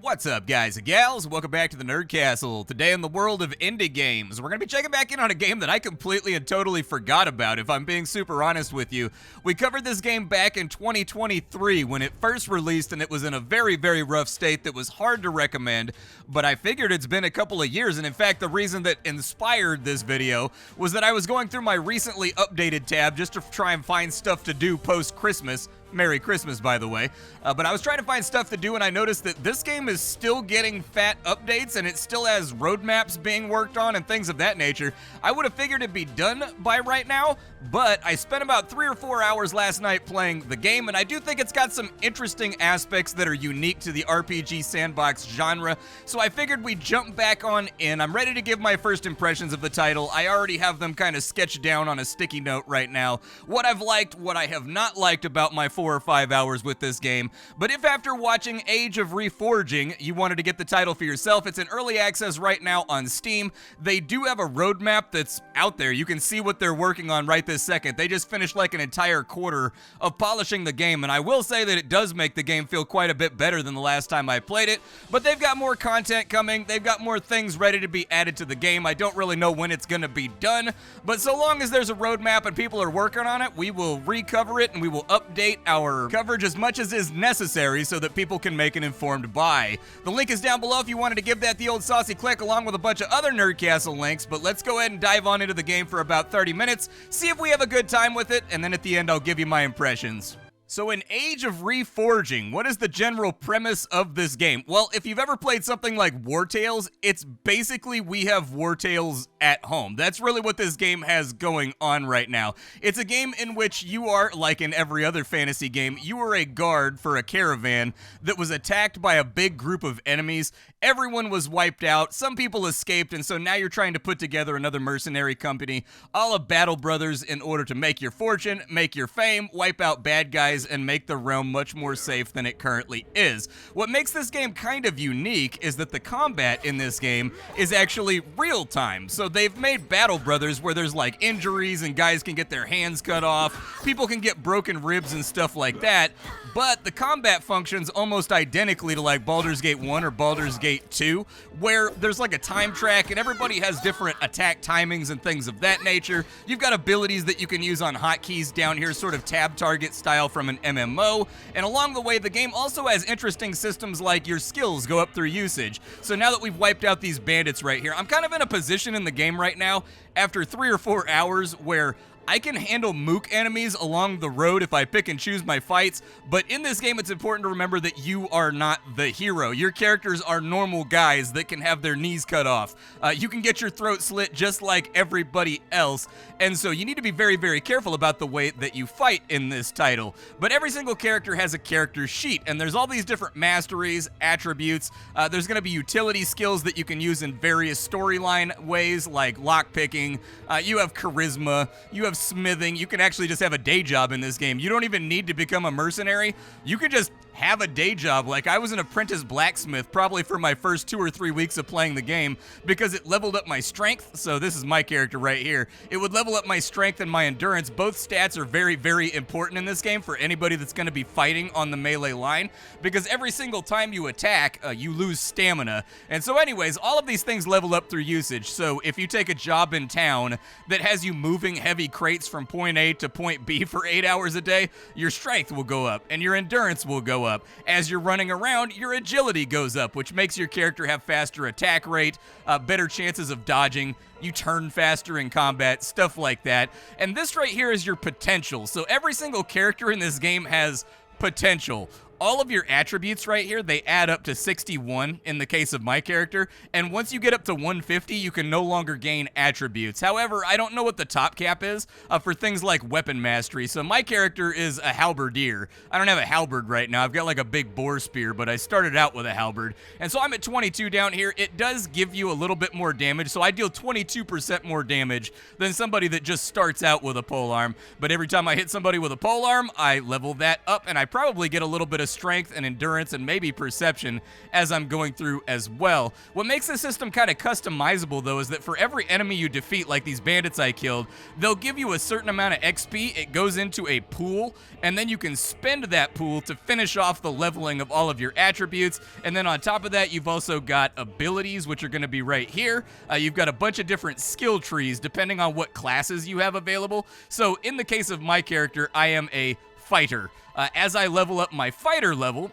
What's up, guys and gals? Welcome back to the Nerd Castle. Today in the world of indie games, we're going to be checking back in on a game that I completely and totally forgot about, if I'm being super honest with you. We covered this game back in 2023 when it first released, and it was in a very, very rough state that was hard to recommend, but I figured it's been a couple of years, and in fact, the reason that inspired this video was that I was going through my recently updated tab just to try and find stuff to do post-Christmas. Merry Christmas, by the way. But I was trying to find stuff to do, and I noticed that this game is still getting fat updates, and it still has roadmaps being worked on and things of that nature. I would have figured it'd be done by right now, but I spent about 3 or 4 hours last night playing the game, and I do think it's got some interesting aspects that are unique to the RPG sandbox genre, so I figured we'd jump back on in. I'm ready to give my first impressions of the title. I already have them kind of sketched down on a sticky note right now. What I've liked, what I have not liked about my 4 or 5 hours with this game. But if after watching Age of Reforging, you wanted to get the title for yourself, it's in early access right now on Steam. They do have a roadmap that's out there. You can see what they're working on right this second. They just finished like an entire quarter of polishing the game, and I will say that it does make the game feel quite a bit better than the last time I played it, but they've got more content coming. They've got more things ready to be added to the game. I don't really know when it's going to be done, but so long as there's a roadmap and people are working on it, we will recover it and we will update our coverage as much as is necessary so that people can make an informed buy. The link is down below if you wanted to give that the old saucy click, along with a bunch of other Nerd Castle links, but let's go ahead and dive on into the game for about 30 minutes, see if we have a good time with it, and then at the end I'll give you my impressions. So in Age of Reforging, what is the general premise of this game? Well, if you've ever played something like War Tales, it's basically we have War Tales at home. That's really what this game has going on right now. It's a game in which you are, like in every other fantasy game, you are a guard for a caravan that was attacked by a big group of enemies. Everyone was wiped out, some people escaped, and so now you're trying to put together another mercenary company, a la Battle Brothers, in order to make your fortune, make your fame, wipe out bad guys, and make the realm much more safe than it currently is. What makes this game kind of unique is that the combat in this game is actually real time. So they've made Battle Brothers where there's like injuries and guys can get their hands cut off, people can get broken ribs and stuff like that, but the combat functions almost identically to like Baldur's Gate 1 or Baldur's Gate 2, where there's like a time track and everybody has different attack timings and things of that nature. You've got abilities that you can use on hotkeys down here, sort of tab target style from an MMO, and along the way the game also has interesting systems like your skills go up through usage. So now that we've wiped out these bandits right here, I'm kind of in a position in the game right now after 3 or 4 hours where I can handle mook enemies along the road if I pick and choose my fights, but in this game it's important to remember that you are not the hero. Your characters are normal guys that can have their knees cut off. You can get your throat slit just like everybody else, and so you need to be very, very careful about the way that you fight in this title. But every single character has a character sheet, and there's all these different masteries, attributes. There's going to be utility skills that you can use in various storyline ways, like lockpicking. You have charisma, you have smithing. You can actually just have a day job in this game. You don't even need to become a mercenary. You can just have a day job. Like, I was an apprentice blacksmith probably for my first 2 or 3 weeks of playing the game because it leveled up my strength. So this is my character right here. It would level up my strength and my endurance. Both stats are very, very important in this game for anybody that's going to be fighting on the melee line, because every single time you attack, you lose stamina. And so anyways, all of these things level up through usage. So if you take a job in town that has you moving heavy crates from point A to point B for 8 hours a day, your strength will go up and your endurance will go up. As you're running around, your agility goes up, which makes your character have faster attack rate, better chances of dodging, you turn faster in combat, stuff like that. And this right here is your potential. So every single character in this game has potential. All of your attributes right here, they add up to 61 in the case of my character, and once you get up to 150, you can no longer gain attributes. However, I don't know what the top cap is for things like weapon mastery, so my character is a halberdier. I don't have a halberd right now. I've got like a big boar spear, but I started out with a halberd, and so I'm at 22 down here. It does give you a little bit more damage, so I deal 22% more damage than somebody that just starts out with a polearm, but every time I hit somebody with a polearm, I level that up, and I probably get a little bit of of strength and endurance and maybe perception as I'm going through as well. What makes this system kind of customizable, though, is that for every enemy you defeat, like these bandits I killed, they'll give you a certain amount of XP. It goes into a pool, and then you can spend that pool to finish off the leveling of all of your attributes. And then on top of that, you've also got abilities, which are going to be right here. You've got a bunch of different skill trees depending on what classes you have available. So in the case of my character, I am a fighter. As I level up my fighter level,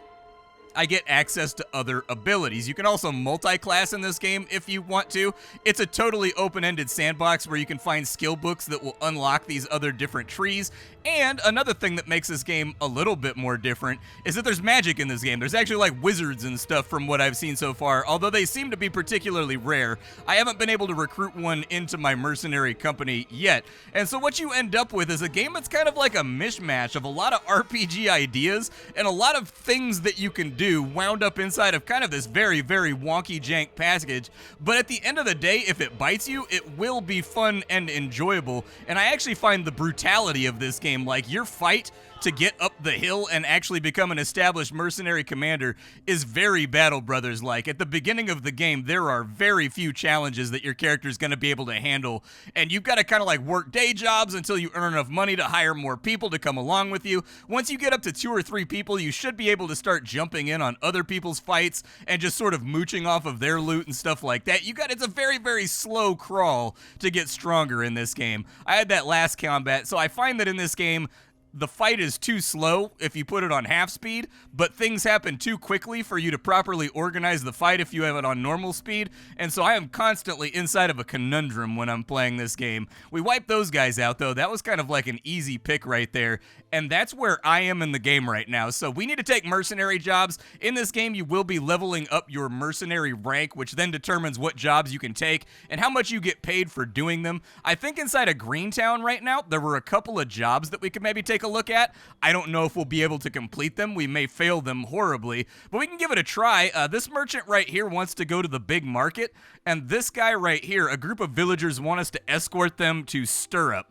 I get access to other abilities. You can also multi-class in this game if you want to. It's a totally open-ended sandbox where you can find skill books that will unlock these other different trees. And another thing that makes this game a little bit more different is that there's magic in this game. There's actually like wizards and stuff from what I've seen so far, although they seem to be particularly rare. I haven't been able to recruit one into my mercenary company yet. And so what you end up with is a game that's kind of like a mishmash of a lot of RPG ideas and a lot of things that you can do wound up inside of kind of this very, very wonky jank package. But at the end of the day, if it bites you, it will be fun and enjoyable. And I actually find the brutality of this game, like your fight to get up the hill and actually become an established mercenary commander, is very Battle Brothers-like. At the beginning of the game, there are very few challenges that your character is going to be able to handle, and you've got to kind of like work day jobs until you earn enough money to hire more people to come along with you. Once you get up to 2 or 3 people, you should be able to start jumping in on other people's fights and just sort of mooching off of their loot and stuff like that. It's a very, very slow crawl to get stronger in this game. I had that last combat, so I find that in this game, the fight is too slow if you put it on half speed, but things happen too quickly for you to properly organize the fight if you have it on normal speed, and so I am constantly inside of a conundrum when I'm playing this game. We wiped those guys out, though. That was kind of like an easy pick right there, and that's where I am in the game right now. So we need to take mercenary jobs. In this game, you will be leveling up your mercenary rank, which then determines what jobs you can take and how much you get paid for doing them. I think inside of Greentown right now, there were a couple of jobs that we could maybe take a look at. I don't know if we'll be able to complete them. We may fail them horribly, but we can give it a try. This merchant right here wants to go to the big market, and this guy right here, a group of villagers want us to escort them to Stirrup.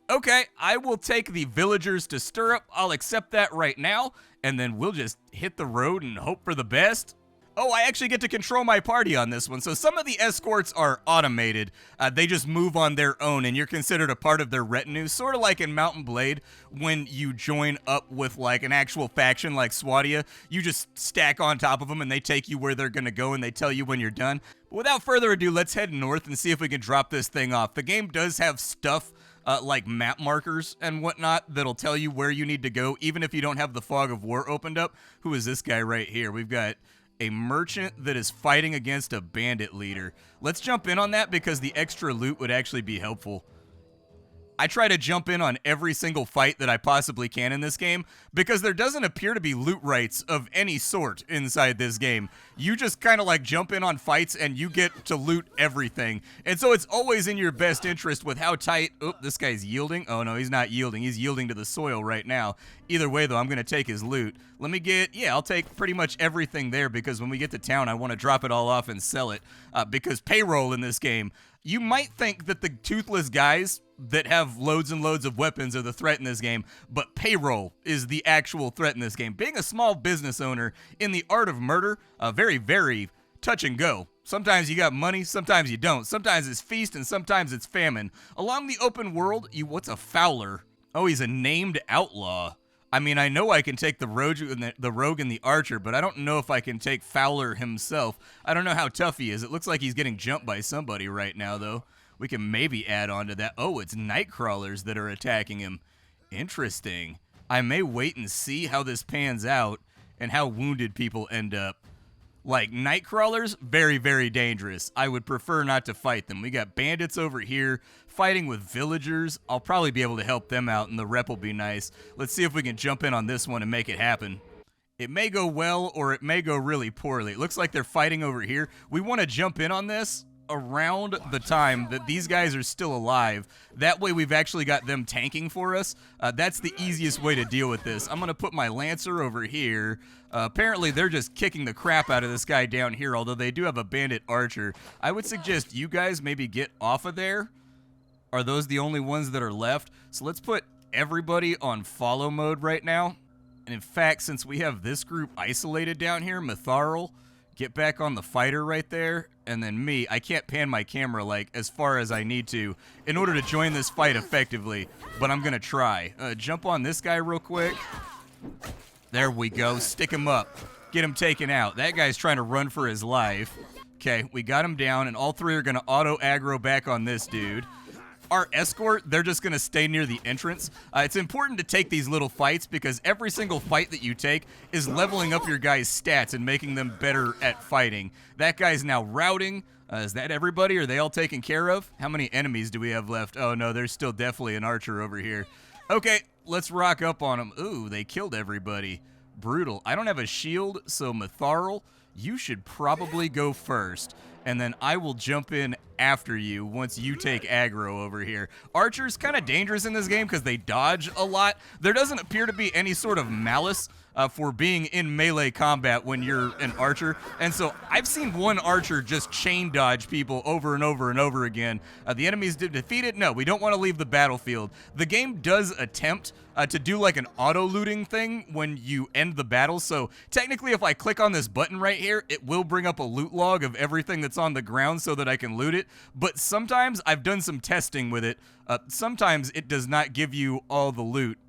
Okay, I will take the villagers to Stirrup. I'll accept that right now, and then we'll just hit the road and hope for the best. Oh, I actually get to control my party on this one. So some of the escorts are automated. They just move on their own, and you're considered a part of their retinue, sort of like in Mount and Blade when you join up with like an actual faction like Swadia. You just stack on top of them, and they take you where they're going to go, and they tell you when you're done. But without further ado, let's head north and see if we can drop this thing off. The game does have stuff like map markers and whatnot that'll tell you where you need to go, even if you don't have the Fog of War opened up. Who is this guy right here? We've got a merchant that is fighting against a bandit leader. Let's jump in on that because the extra loot would actually be helpful. I try to jump in on every single fight that I possibly can in this game because there doesn't appear to be loot rights of any sort inside this game. You just kind of like jump in on fights and you get to loot everything. And so it's always in your best interest with how tight... Oh, this guy's yielding. Oh, no, he's not yielding. He's yielding to the soil right now. Either way, though, I'm going to take his loot. Let me get... Yeah, I'll take pretty much everything there because when we get to town, I want to drop it all off and sell it because payroll in this game... You might think that the toothless guys that have loads and loads of weapons are the threat in this game, but payroll is the actual threat in this game. Being a small business owner in the art of murder, very, very touch and go. Sometimes you got money, sometimes you don't. Sometimes it's feast and sometimes it's famine. Along the open world, what's a fowler? Oh, he's a named outlaw. I mean, I know I can take the rogue and the archer, but I don't know if I can take Fowler himself. I don't know how tough he is. It looks like he's getting jumped by somebody right now, though. We can maybe add on to that. Oh, it's night crawlers that are attacking him. Interesting. I may wait and see how this pans out and how wounded people end up. Like, night crawlers, very, very dangerous. I would prefer not to fight them. We got bandits over here fighting with villagers. I'll probably be able to help them out, and the rep will be nice. Let's see if we can jump in on this one and make it happen. It may go well, or it may go really poorly. It looks like they're fighting over here. We want to jump in on this around the time that these guys are still alive. That way we've actually got them tanking for us. That's the easiest way to deal with this. I'm going to put my Lancer over here. Apparently they're just kicking the crap out of this guy down here, although they do have a bandit archer. I would suggest you guys maybe get off of there. Are those the only ones that are left? So let's put everybody on follow mode right now. And in fact, since we have this group isolated down here, Mitharl, get back on the fighter right there, and then me, I can't pan my camera like as far as I need to in order to join this fight effectively, but I'm gonna try. Jump on this guy real quick. There we go, stick him up. Get him taken out. That guy's trying to run for his life. Okay, we got him down, and all three are gonna auto-aggro back on this dude. Our escort, they're just going to stay near the entrance. It's important to take these little fights because every single fight that you take is leveling up your guys' stats and making them better at fighting. That guy's now routing. Is that everybody? Are they all taken care of? How many enemies do we have left? Oh, no, there's still definitely an archer over here. Okay, let's rock up on them. Ooh, they killed everybody. Brutal. I don't have a shield, so Mitharl, you should probably go first. And then I will jump in after you once you take aggro over here. Archer's kind of dangerous in this game because they dodge a lot. There doesn't appear to be any sort of malice for being in melee combat when you're an archer. And so I've seen one archer just chain dodge people over and over and over again. The enemies did defeat it. No, we don't want to leave the battlefield. The game does attempt to do like an auto-looting thing when you end the battle. So technically, if I click on this button right here, it will bring up a loot log of everything that's on the ground so that I can loot it. But sometimes I've done some testing with it. Sometimes it does not give you all the loot.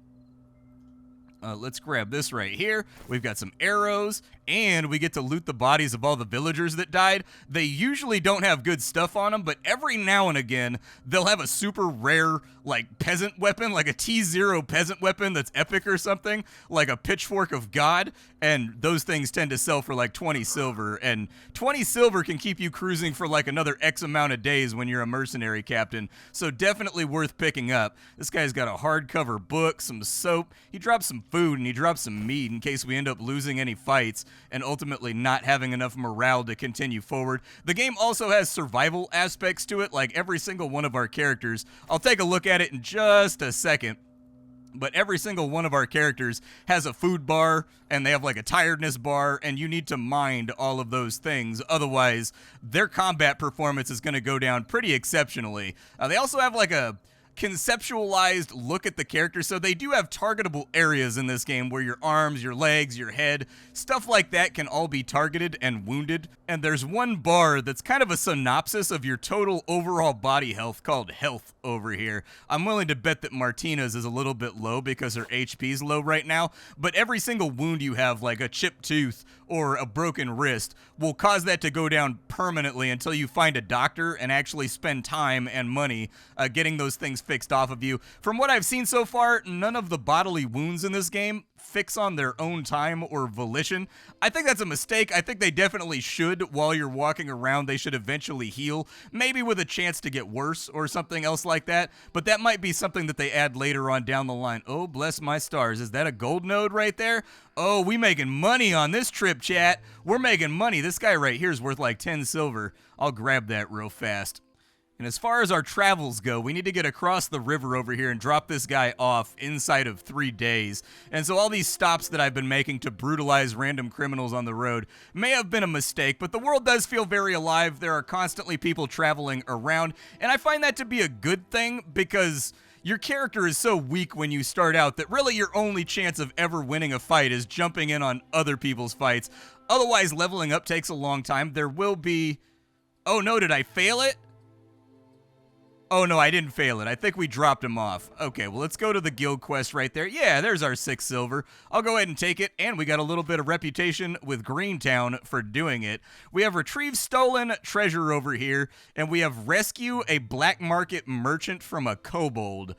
Let's grab this right here. We've got some arrows, and we get to loot the bodies of all the villagers that died. They usually don't have good stuff on them, but every now and again, they'll have a super rare, like, peasant weapon, like a T0 peasant weapon that's epic or something, like a pitchfork of God, and those things tend to sell for like 20 silver, and 20 silver can keep you cruising for like another X amount of days when you're a mercenary captain, so definitely worth picking up. This guy's got a hardcover book, some soap, he drops some food, and he drops some meat in case we end up losing any fights and ultimately not having enough morale to continue forward. The game also has survival aspects to it, like every single one of our characters. I'll take a look at it in just a second. But every single one of our characters has a food bar, and they have like a tiredness bar, and you need to mind all of those things. Otherwise, their combat performance is going to go down pretty exceptionally. They also have like a conceptualized look at the character, so they do have targetable areas in this game where your arms, your legs, your head, stuff like that can all be targeted and wounded. And there's one bar that's kind of a synopsis of your total overall body health called health over here. I'm willing to bet that Martina's is a little bit low because her HP's low right now, but every single wound you have, like a chipped tooth or a broken wrist, will cause that to go down permanently until you find a doctor and actually spend time and money getting those things fixed off of you. From what I've seen so far, none of the bodily wounds in this game fix on their own time or volition. I think that's a mistake. I think they definitely should. While you're walking around, they should eventually heal, maybe with a chance to get worse or something else like that, but that might be something that they add later on down the line. Oh, bless my stars. Is that a gold node right there? Oh, we making money on this trip, chat. We're making money. This guy right here is worth like 10 silver. I'll grab that real fast. And as far as our travels go, we need to get across the river over here and drop this guy off inside of 3 days. And so all these stops that I've been making to brutalize random criminals on the road may have been a mistake, but the world does feel very alive. There are constantly people traveling around, and I find that to be a good thing because your character is so weak when you start out that really your only chance of ever winning a fight is jumping in on other people's fights. Otherwise, leveling up takes a long time. There will be... Oh no, did I fail it? Oh, no, I didn't fail it. I think we dropped him off. Okay, well, let's go to the guild quest right there. Yeah, there's our 6 silver. I'll go ahead and take it, and we got a little bit of reputation with Greentown for doing it. We have retrieve stolen treasure over here, and we have rescue a black market merchant from a kobold.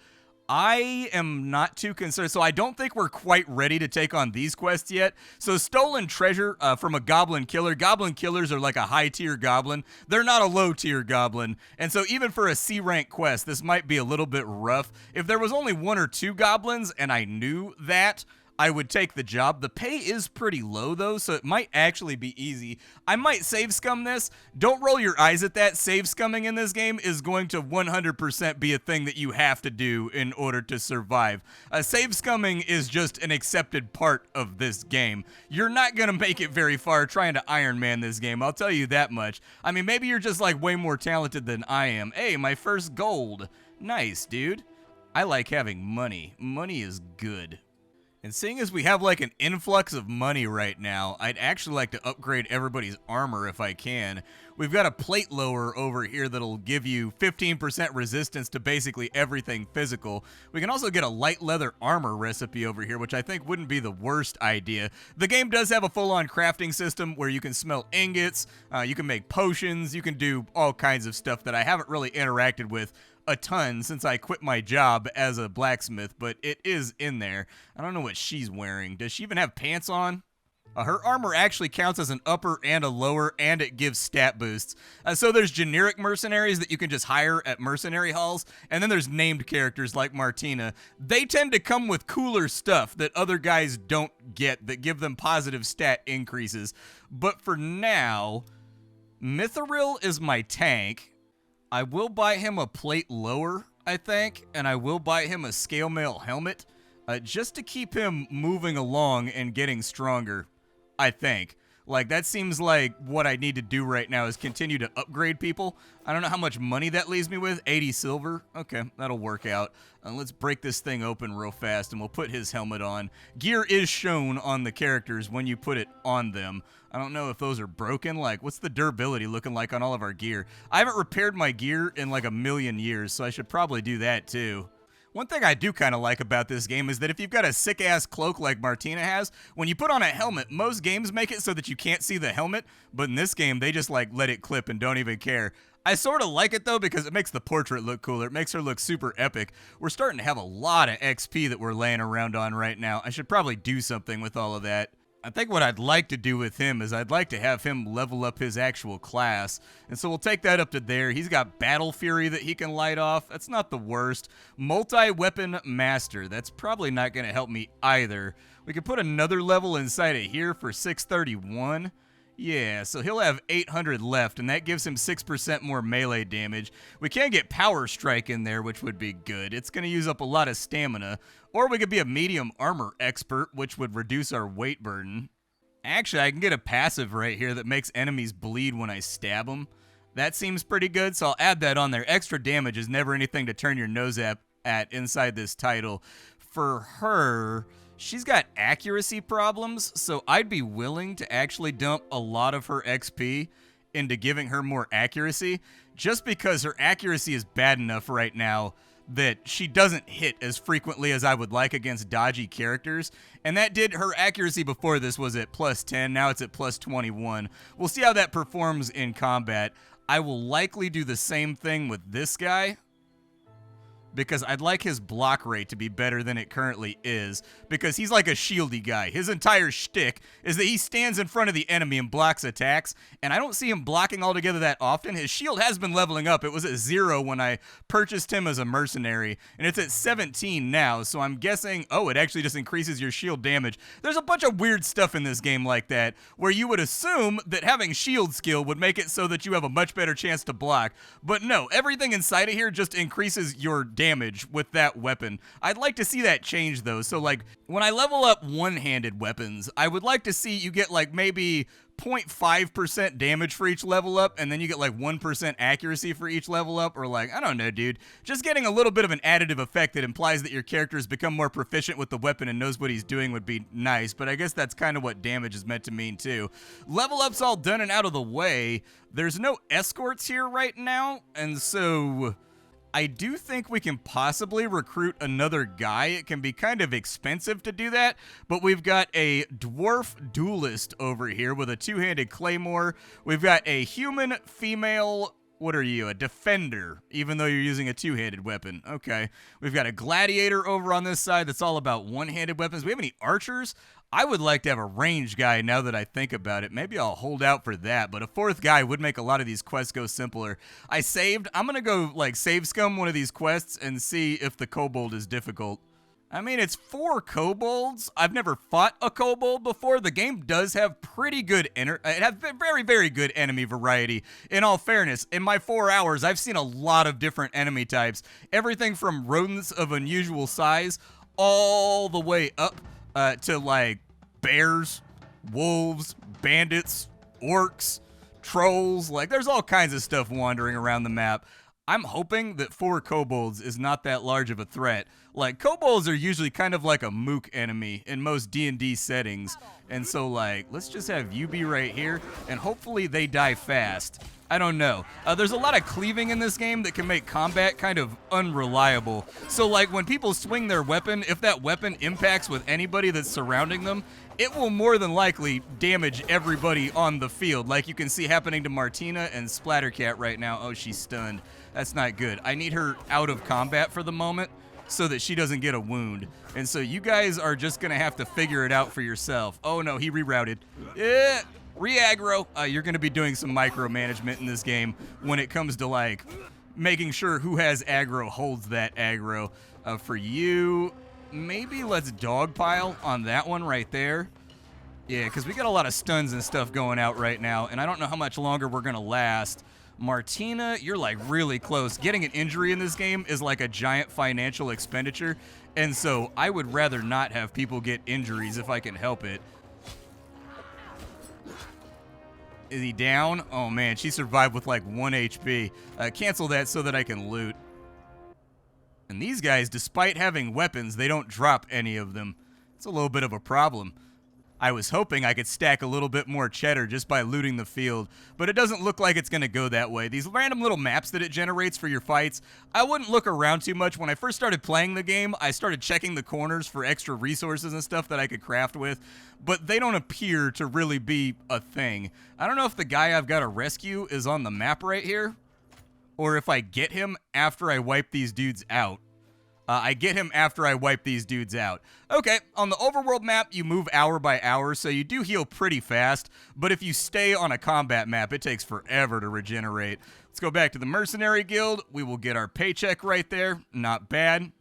I am not too concerned, so I don't think we're quite ready to take on these quests yet. So stolen treasure from a goblin killer. Goblin killers are like a high-tier goblin. They're not a low-tier goblin. And so even for a C-rank quest, this might be a little bit rough. If there was only 1 or 2 goblins and I knew that, I would take the job. The pay is pretty low, though, so it might actually be easy. I might save scum this. Don't roll your eyes at that. Save scumming in this game is going to 100% be a thing that you have to do in order to survive. Save scumming is just an accepted part of this game. You're not going to make it very far trying to Iron Man this game, I'll tell you that much. I mean, maybe you're just like way more talented than I am. Hey, my first gold. Nice, dude. I like having money. Money is good. And seeing as we have like an influx of money right now, I'd actually like to upgrade everybody's armor if I can. We've got a plate lower over here that'll give you 15% resistance to basically everything physical. We can also get a light leather armor recipe over here, which I think wouldn't be the worst idea. The game does have a full-on crafting system where you can smelt ingots, you can make potions, you can do all kinds of stuff that I haven't really interacted with a ton since I quit my job as a blacksmith, but it is in there. I don't know what she's wearing. Does she even have pants on? Her armor actually counts as an upper and a lower, and it gives stat boosts. So there's generic mercenaries that you can just hire at mercenary halls, and then there's named characters like Martina. They tend to come with cooler stuff that other guys don't get that give them positive stat increases. But for now, Mithril is my tank. I will buy him a plate lower, I think, and I will buy him a scale mail helmet, just to keep him moving along and getting stronger, I think. Like, that seems like what I need to do right now is continue to upgrade people. I don't know how much money that leaves me with. 80 silver. Okay, that'll work out. Let's break this thing open real fast, and we'll put his helmet on. Gear is shown on the characters when you put it on them. I don't know if those are broken. Like, what's the durability looking like on all of our gear? I haven't repaired my gear in like a million years, so I should probably do that too. One thing I do kind of like about this game is that if you've got a sick-ass cloak like Martina has, when you put on a helmet, most games make it so that you can't see the helmet, but in this game, they just, like, let it clip and don't even care. I sort of like it, though, because it makes the portrait look cooler. It makes her look super epic. We're starting to have a lot of XP that we're laying around on right now. I should probably do something with all of that. I think what I'd like to do with him is I'd like to have him level up his actual class. And so we'll take that up to there. He's got Battle Fury that he can light off. That's not the worst. Multi-Weapon Master. That's probably not going to help me either. We could put another level inside of here for 631. Yeah, so he'll have 800 left, and that gives him 6% more melee damage. We can get Power Strike in there, which would be good. It's going to use up a lot of stamina. Or we could be a medium armor expert, which would reduce our weight burden. Actually, I can get a passive right here that makes enemies bleed when I stab them. That seems pretty good, so I'll add that on there. Extra damage is never anything to turn your nose at inside this title. For her, she's got accuracy problems, so I'd be willing to actually dump a lot of her XP into giving her more accuracy, just because her accuracy is bad enough right now that she doesn't hit as frequently as I would like against dodgy characters. And that did, her accuracy before this was at plus 10, now it's at plus 21. We'll see how that performs in combat. I will likely do the same thing with this guy, because I'd like his block rate to be better than it currently is, because he's like a shieldy guy. His entire shtick is that he stands in front of the enemy and blocks attacks, and I don't see him blocking altogether that often. His shield has been leveling up. It was at 0 when I purchased him as a mercenary, and it's at 17 now, so I'm guessing, oh, it actually just increases your shield damage. There's a bunch of weird stuff in this game like that, where you would assume that having shield skill would make it so that you have a much better chance to block, but no, everything inside of here just increases your damage with that weapon. I'd like to see that change though. So like when I level up one-handed weapons, I would like to see you get like maybe 0.5% damage for each level up, and then you get like 1% accuracy for each level up, or like, I don't know, dude. Just getting a little bit of an additive effect that implies that your character has become more proficient with the weapon and knows what he's doing would be nice, but I guess that's kind of what damage is meant to mean too. Level up's all done and out of the way. There's no escorts here right now, and so I do think we can possibly recruit another guy. It can be kind of expensive to do that, but we've got a dwarf duelist over here with a two-handed claymore. We've got a human female, what are you, a defender, even though you're using a two-handed weapon. Okay. We've got a gladiator over on this side that's all about one-handed weapons. Do we have any archers? I would like to have a range guy now that I think about it. Maybe I'll hold out for that, but a fourth guy would make a lot of these quests go simpler. I saved. I'm going to go like save scum one of these quests and see if the kobold is difficult. I mean, it's 4 kobolds. I've never fought a kobold before. The game does have pretty good, it has very, very good enemy variety. In all fairness, in my 4 hours, I've seen a lot of different enemy types. Everything from rodents of unusual size all the way up to like bears, wolves, bandits, orcs, trolls. Like, there's all kinds of stuff wandering around the map. I'm hoping that 4 kobolds is not that large of a threat. Like, kobolds are usually kind of like a mook enemy in most D&D settings. And so, like, let's just have you be right here, and hopefully they die fast. I don't know. There's a lot of cleaving in this game that can make combat kind of unreliable. So, like, when people swing their weapon, if that weapon impacts with anybody that's surrounding them, it will more than likely damage everybody on the field, like you can see happening to Martina and Splattercat right now. Oh, she's stunned. That's not good. I need her out of combat for the moment so that she doesn't get a wound. And so you guys are just going to have to figure it out for yourself. Oh, no, he rerouted. Yeah, re-aggro. You're going to be doing some micromanagement in this game when it comes to, like, making sure who has aggro holds that aggro. For you, maybe let's dogpile on that one right there. Yeah, because we got a lot of stuns and stuff going out right now, and I don't know how much longer we're going to last. Martina, you're like really close. Getting an injury in this game is like a giant financial expenditure, and so I would rather not have people get injuries if I can help it. Is he down? Oh man, she survived with like 1 HP. Cancel that so that I can loot. And these guys, despite having weapons, they don't drop any of them. It's a little bit of a problem. I was hoping I could stack a little bit more cheddar just by looting the field, but it doesn't look like it's going to go that way. These random little maps that it generates for your fights, I wouldn't look around too much. When I first started playing the game, I started checking the corners for extra resources and stuff that I could craft with, but they don't appear to really be a thing. I don't know if the guy I've got to rescue is on the map right here, or if I get him after I wipe these dudes out. I get him after I wipe these dudes out. Okay, on the overworld map, you move hour by hour, so you do heal pretty fast, but if you stay on a combat map, it takes forever to regenerate. Let's go back to the mercenary guild. We will get our paycheck right there. Not bad.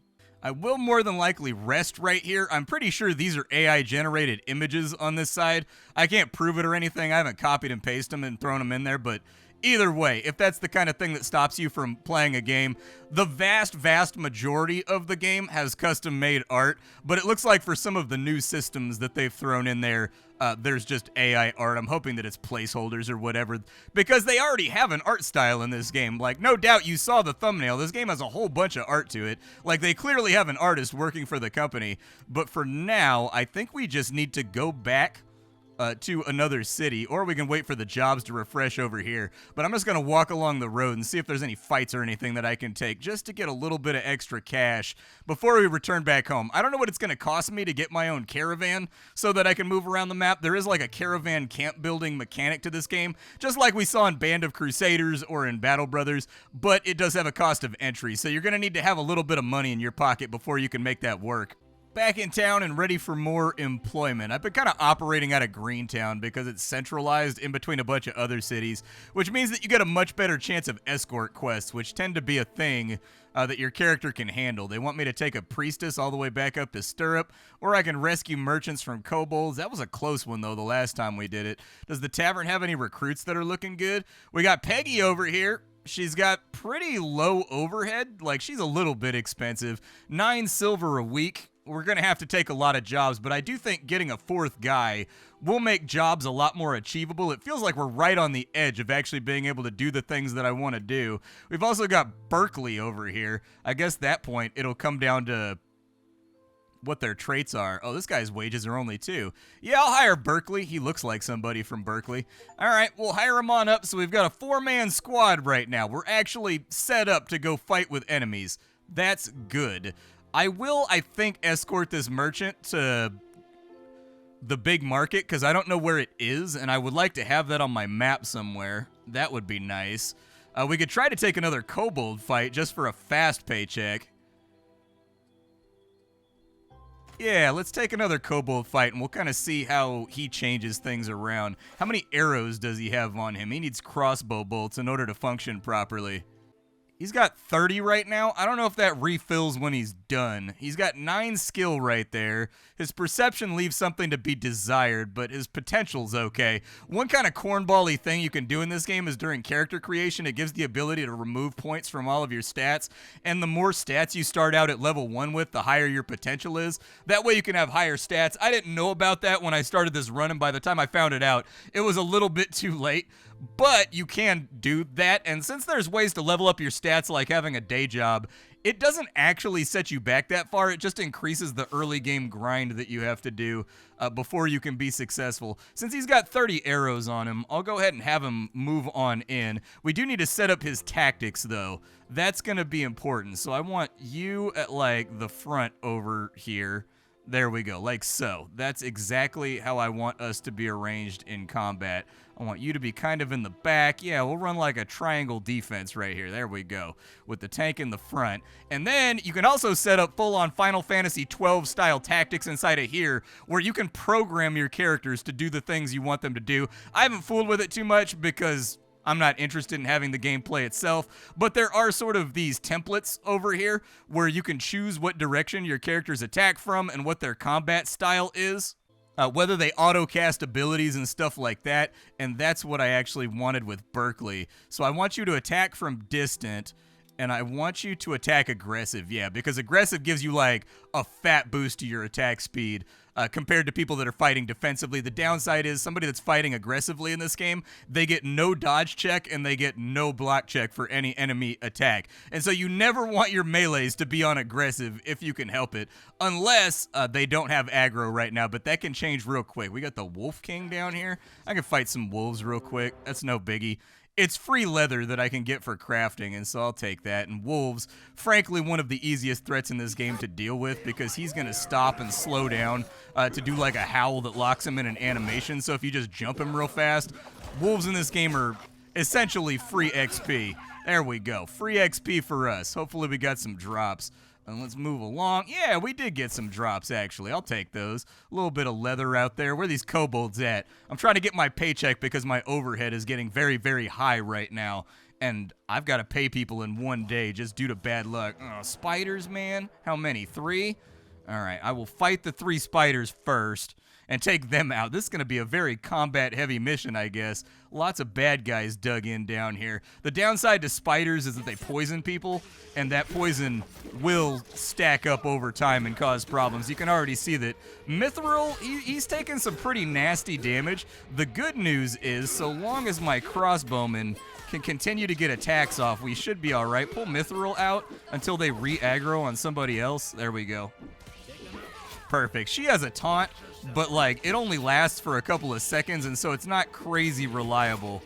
I will more than likely rest right here. I'm pretty sure these are AI-generated images on this side. I can't prove it or anything. I haven't copied and pasted them and thrown them in there, but either way, if that's the kind of thing that stops you from playing a game, the vast majority of the game has custom-made art, but it looks like for some of the new systems that they've thrown in there, there's just AI art. I'm hoping that it's placeholders or whatever, because they already have an art style in this game. Like, no doubt you saw the thumbnail. This game has a whole bunch of art to it. Like, they clearly have an artist working for the company, but for now, I think we just need to go back to another city, or we can wait for the jobs to refresh over here. But I'm just going to walk along the road and see if there's any fights or anything that I can take just to get a little bit of extra cash before we return back home. I don't know what it's going to cost me to get my own caravan so that I can move around the map. There is like a caravan camp building mechanic to this game, just like we saw in Band of Crusaders or in Battle Brothers, but it does have a cost of entry, so you're going to need to have a little bit of money in your pocket before you can make that work. Back in town and ready for more employment. I've been kind of operating out of Greentown because it's centralized in between a bunch of other cities, which means that you get a much better chance of escort quests, which tend to be a thing that your character can handle. They want me to take a priestess all the way back up to Stirrup, or I can rescue merchants from kobolds. That was a close one, though, the last time we did it. Does the tavern have any recruits that are looking good? We got Peggy over here. She's got pretty low overhead. Like, she's a little bit expensive. 9 silver a week. We're going to have to take a lot of jobs, but I do think getting a 4th guy will make jobs a lot more achievable. It feels like we're right on the edge of actually being able to do the things that I want to do. We've also got Berkeley over here. I guess at that point, it'll come down to what their traits are. Oh, this guy's wages are only 2. Yeah, I'll hire Berkeley. He looks like somebody from Berkeley. All right, we'll hire him on up. So we've got a 4-man squad right now. We're actually set up to go fight with enemies. That's good. I will, I think, escort this merchant to the big market because I don't know where it is, and I would like to have that on my map somewhere. That would be nice. We could try to take another kobold fight just for a fast paycheck. Yeah, let's take another kobold fight, and we'll kind of see how he changes things around. How many arrows does he have on him? He needs crossbow bolts in order to function properly. He's got 30 right now. I don't know if that refills when he's done. He's got 9 skill right there. His perception leaves something to be desired, but his potential's okay. One kind of cornball-y thing you can do in this game is during character creation, it gives the ability to remove points from all of your stats, and the more stats you start out at level 1 with, the higher your potential is. That way you can have higher stats. I didn't know about that when I started this run, and by the time I found it out, it was a little bit too late. but you can do that. And since there's ways to level up your stats like having a day job, it doesn't actually set you back that far. It just increases the early game grind that you have to do before you can be successful. Since he's got 30 arrows on him, I'll go ahead and have him move on in. We do need to set up his tactics, though. That's going to be important. So I want you at, like, the front over here. There we go, like so. That's exactly how I want us to be arranged in combat. I want you to be kind of in the back. Yeah, we'll run like a triangle defense right here. There we go, with the tank in the front. And then you can also set up full-on Final Fantasy XII style tactics inside of here, where you can program your characters to do the things you want them to do. I haven't fooled with it too much because I'm not interested in having the gameplay itself, but there are sort of these templates over here where you can choose what direction your characters attack from and what their combat style is, whether they auto-cast abilities and stuff like that, and that's what I actually wanted with Berkeley. So I want you to attack from distant, and I want you to attack aggressive, yeah, because aggressive gives you like a fat boost to your attack speed. Compared to people that are fighting defensively. The downside is somebody that's fighting aggressively in this game, they get no dodge check and they get no block check for any enemy attack. And so you never want your melees to be on aggressive if you can help it, unless they don't have aggro right now, but that can change real quick. We got the Wolf King down here. I can fight some wolves real quick. That's no biggie. It's free leather that I can get for crafting, and so I'll take that. And wolves, frankly, one of the easiest threats in this game to deal with because he's going to stop and slow down to do like a howl that locks him in an animation. So if you just jump him real fast, wolves in this game are essentially free XP. There we go. Free XP for us. Hopefully we got some drops. And let's move along. Yeah, we did get some drops, actually. I'll take those. A little bit of leather out there. Where are these kobolds at? I'm trying to get my paycheck because my overhead is getting very, very high right now. And I've got to pay people in one day just due to bad luck. Oh, spiders, man. How many? 3? All right, I will fight the 3 spiders first and take them out. This is going to be a very combat-heavy mission, I guess. Lots of bad guys dug in down here. The downside to spiders is that they poison people, and that poison will stack up over time and cause problems. You can already see that Mithril, he's taking some pretty nasty damage. The good news is, so long as my crossbowmen can continue to get attacks off, we should be all right. Pull Mithril out until they re-aggro on somebody else. There we go. Perfect. She has a taunt, but like it only lasts for a couple of seconds, and so it's not crazy reliable.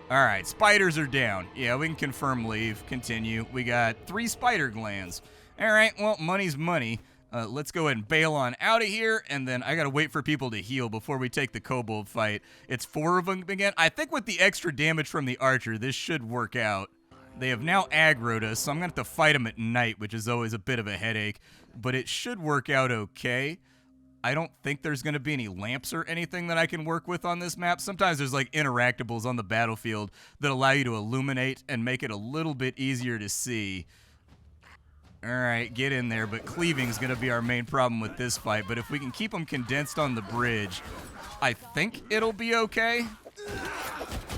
All right, spiders are down. Yeah, we can confirm leave. Continue. We got 3 spider glands. All right, well, money's money. Let's go ahead and bail on out of here, and then I gotta wait for people to heal before we take the kobold fight. It's 4 of them again. I think with the extra damage from the archer, this should work out. They have now aggroed us, so I'm gonna have to fight them at night, which is always a bit of a headache, but it should work out okay. I don't think there's going to be any lamps or anything that I can work with on this map. Sometimes there's like interactables on the battlefield that allow you to illuminate and make it a little bit easier to see. All right, get in there, but cleaving's going to be our main problem with this fight. But if we can keep them condensed on the bridge, I think it'll be okay.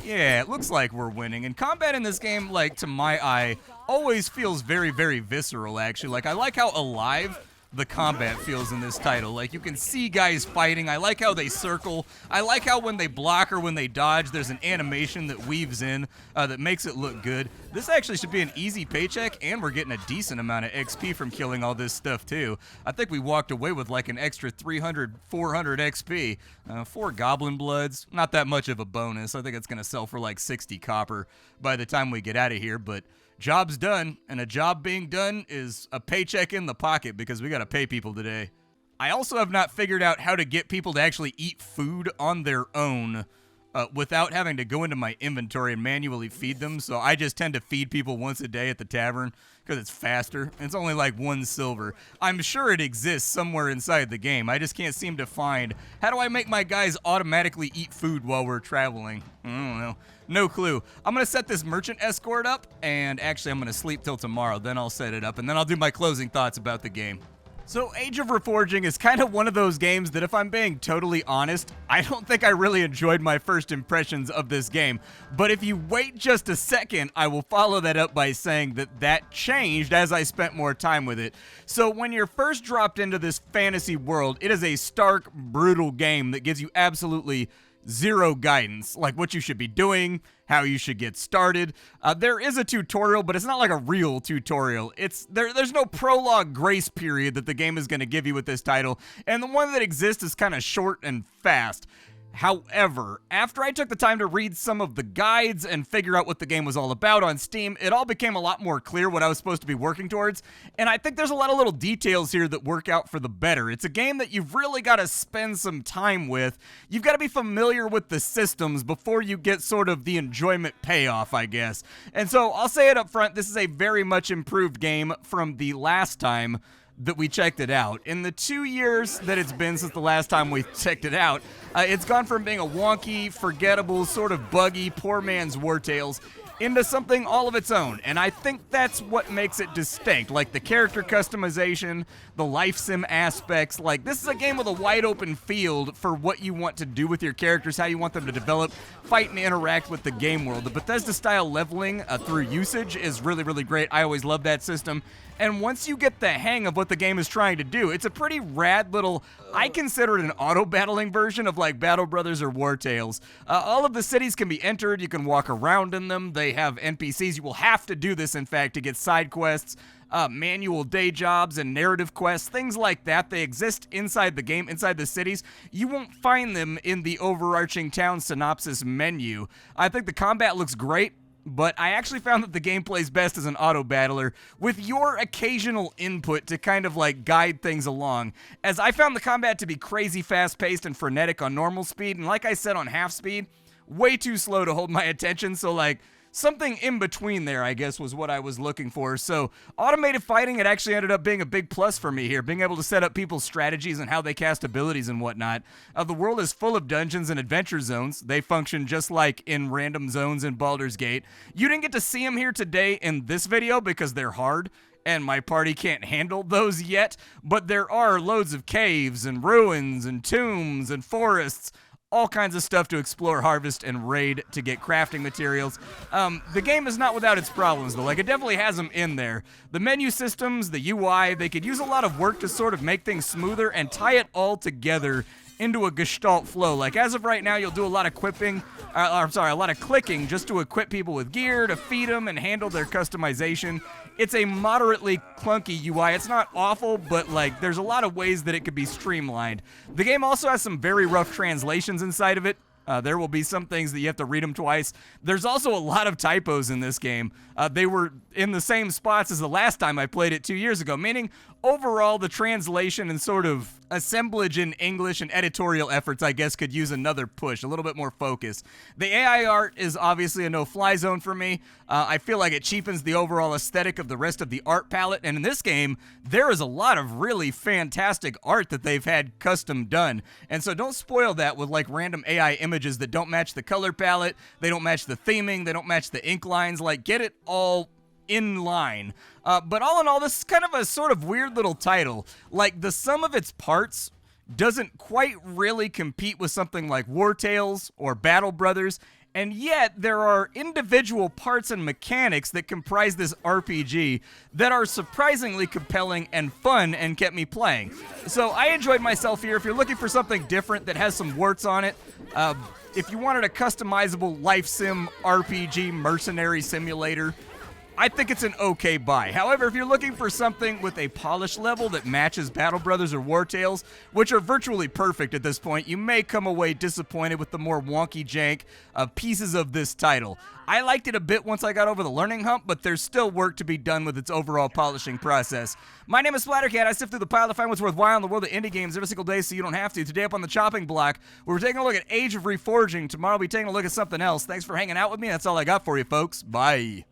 Yeah, it looks like we're winning. And combat in this game, like, to my eye, always feels very, very visceral, actually. Like, I like how alive the combat feels in this title. Like, you can see guys fighting. I like how they circle. I like how when they block or when they dodge, there's an animation that weaves in that makes it look good. This actually should be an easy paycheck, and we're getting a decent amount of XP from killing all this stuff, too. I think we walked away with like an extra 300, 400 XP. 4 goblin bloods, not that much of a bonus. I think it's going to sell for like 60 copper by the time we get out of here, but job's done, and a job being done is a paycheck in the pocket because we got to pay people today. I also have not figured out how to get people to actually eat food on their own without having to go into my inventory and manually feed them, so I just tend to feed people once a day at the tavern because it's faster. It's only like 1 silver. I'm sure it exists somewhere inside the game. I just can't seem to find, how do I make my guys automatically eat food while we're traveling? I don't know. No clue. I'm going to set this merchant escort up, and actually I'm going to sleep till tomorrow. Then I'll set it up, and then I'll do my closing thoughts about the game. So Age of Reforging is kind of one of those games that, if I'm being totally honest, I don't think I really enjoyed my first impressions of this game. But if you wait just a second, I will follow that up by saying that that changed as I spent more time with it. So when you're first dropped into this fantasy world, it is a stark, brutal game that gives you absolutely zero guidance, like what you should be doing, how you should get started. There is a tutorial, but it's not like a real tutorial. There's no prologue grace period that the game is going to give you with this title, and the one that exists is kind of short and fast. However, after I took the time to read some of the guides and figure out what the game was all about on Steam, it all became a lot more clear what I was supposed to be working towards, and I think there's a lot of little details here that work out for the better. It's a game that you've really got to spend some time with. You've got to be familiar with the systems before you get sort of the enjoyment payoff, I guess. And so I'll say it up front, this is a very much improved game from the last time that we checked it out. In the 2 years that it's been since the last time we checked it out, it's gone from being a wonky, forgettable, sort of buggy, poor man's War Tales into something all of its own, and I think that's what makes it distinct. Like the character customization, the life sim aspects, like this is a game with a wide open field for what you want to do with your characters, how you want them to develop, fight, and interact with the game world. The Bethesda style leveling through usage is really, really great. I always love that system. And once you get the hang of what the game is trying to do, it's a pretty rad little, I consider it an auto-battling version of like Battle Brothers or War Tales. All of the cities can be entered, you can walk around in them, they have NPCs. You will have to do this, in fact, to get side quests, manual day jobs, and narrative quests, things like that. They exist inside the game, inside the cities. You won't find them in the overarching town synopsis menu. I think the combat looks great, but I actually found that the game plays best as an auto-battler with your occasional input to kind of like guide things along, as I found the combat to be crazy fast-paced and frenetic on normal speed, and like I said on half speed, way too slow to hold my attention, so like something in between there, I guess, was what I was looking for. So automated fighting, it actually ended up being a big plus for me here, being able to set up people's strategies and how they cast abilities and whatnot. The world is full of dungeons and adventure zones. They function just like in random zones in Baldur's Gate. You didn't get to see them here today in this video because they're hard, and my party can't handle those yet, but there are loads of caves and ruins and tombs and forests, all kinds of stuff to explore, harvest, and raid to get crafting materials. The game is not without its problems, though. Like, it definitely has them in there. The menu systems, the UI, they could use a lot of work to sort of make things smoother and tie it all together into a gestalt flow. Like, as of right now, you'll do a lot of a lot of clicking just to equip people with gear, to feed them, and handle their customization. It's a moderately clunky UI. It's not awful, but like there's a lot of ways that it could be streamlined. The game also has some very rough translations inside of it. There will be some things that you have to read them twice. There's also a lot of typos in this game. They were in the same spots as the last time I played it 2 years ago, meaning overall the translation and sort of assemblage in English and editorial efforts, I guess, could use another push, a little bit more focus. The AI art is obviously a no-fly zone for me. I feel like it cheapens the overall aesthetic of the rest of the art palette, and in this game, there is a lot of really fantastic art that they've had custom done, and so don't spoil that with like random AI images that don't match the color palette, they don't match the theming, they don't match the ink lines. Like, get it all in line. But all in all, this is kind of a sort of weird little title. Like, the sum of its parts doesn't quite really compete with something like War Tales or Battle Brothers, and yet there are individual parts and mechanics that comprise this RPG that are surprisingly compelling and fun and kept me playing. So I enjoyed myself here. If you're looking for something different that has some warts on it, if you wanted a customizable life sim RPG mercenary simulator, I think it's an okay buy. However, if you're looking for something with a polish level that matches Battle Brothers or War Tales, which are virtually perfect at this point, you may come away disappointed with the more wonky jank pieces of this title. I liked it a bit once I got over the learning hump, but there's still work to be done with its overall polishing process. My name is Splattercat. I sift through the pile to find what's worthwhile in the world of indie games every single day so you don't have to. Today up on the chopping block, we're taking a look at Age of Reforging. Tomorrow we'll be taking a look at something else. Thanks for hanging out with me. That's all I got for you, folks. Bye.